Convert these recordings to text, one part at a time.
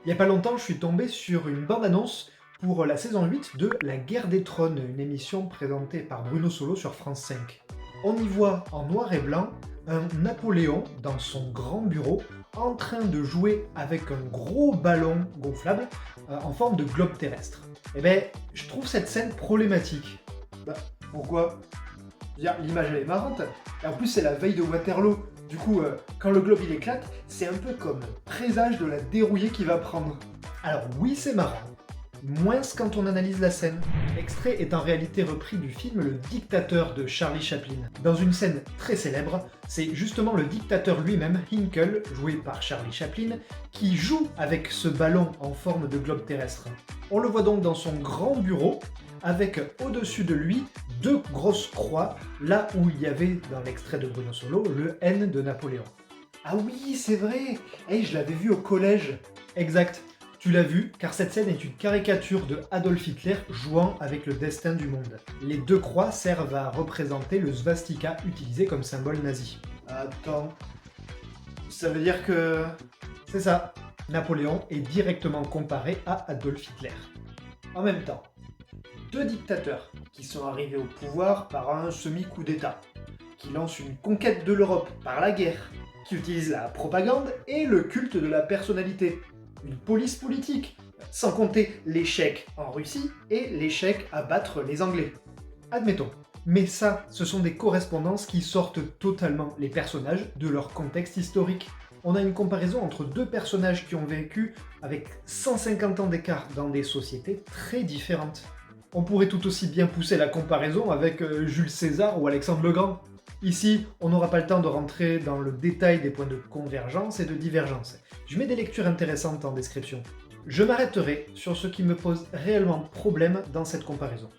Il y a pas longtemps, je suis tombé sur une bande-annonce pour la saison 8 de La Guerre des Trônes, une émission présentée par Bruno Solo sur France 5. On y voit en noir et blanc un Napoléon dans son grand bureau en train de jouer avec un gros ballon gonflable en forme de globe terrestre. Eh ben, je trouve cette scène problématique. Bah, pourquoi? Je veux dire, l'image elle est marrante, et en plus c'est la veille de Waterloo. Du coup, quand le globe il éclate, c'est un peu comme présage de la dérouillée qu'il va prendre. Alors oui, c'est marrant, moins quand on analyse la scène. L'extrait est en réalité repris du film Le Dictateur de Charlie Chaplin. Dans une scène très célèbre, c'est justement le dictateur lui-même, Hinkle, joué par Charlie Chaplin, qui joue avec ce ballon en forme de globe terrestre. On le voit donc dans son grand bureau, avec au-dessus de lui deux grosses croix, là où il y avait dans l'extrait de Bruno Solo le N de Napoléon. Ah oui, c'est vrai. Hey, je l'avais vu au collège. Exact. Tu l'as vu, car cette scène est une caricature de Adolf Hitler jouant avec le destin du monde. Les deux croix servent à représenter le svastika utilisé comme symbole nazi. Attends, ça veut dire que... C'est ça, Napoléon est directement comparé à Adolf Hitler. En même temps, deux dictateurs qui sont arrivés au pouvoir par un semi-coup d'État, qui lancent une conquête de l'Europe par la guerre, qui utilisent la propagande et le culte de la personnalité, une police politique, sans compter l'échec en Russie et l'échec à battre les Anglais. Admettons. Mais ça, ce sont des correspondances qui sortent totalement les personnages de leur contexte historique. On a une comparaison entre deux personnages qui ont vécu avec 150 ans d'écart dans des sociétés très différentes. On pourrait tout aussi bien pousser la comparaison avec Jules César ou Alexandre le Grand. Ici, on n'aura pas le temps de rentrer dans le détail des points de convergence et de divergence. Je mets des lectures intéressantes en description. Je m'arrêterai sur ce qui me pose réellement problème dans cette comparaison.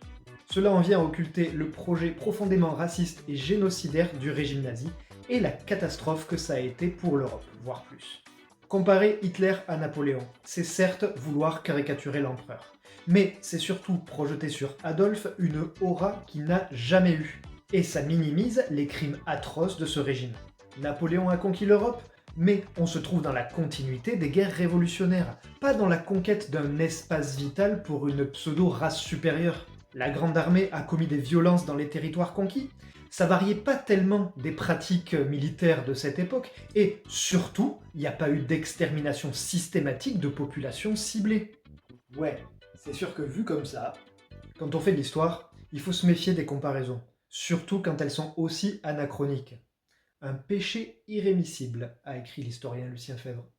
Cela en vient à occulter le projet profondément raciste et génocidaire du régime nazi et la catastrophe que ça a été pour l'Europe, voire plus. Comparer Hitler à Napoléon, c'est certes vouloir caricaturer l'empereur, mais c'est surtout projeter sur Adolphe une aura qu'il n'a jamais eue. Et ça minimise les crimes atroces de ce régime. Napoléon a conquis l'Europe, mais on se trouve dans la continuité des guerres révolutionnaires, pas dans la conquête d'un espace vital pour une pseudo-race supérieure. La Grande Armée a commis des violences dans les territoires conquis, ça variait pas tellement des pratiques militaires de cette époque, et surtout, il n'y a pas eu d'extermination systématique de populations ciblées. Ouais, c'est sûr que vu comme ça, quand on fait de l'histoire, il faut se méfier des comparaisons, surtout quand elles sont aussi anachroniques. Un péché irrémissible, a écrit l'historien Lucien Febvre.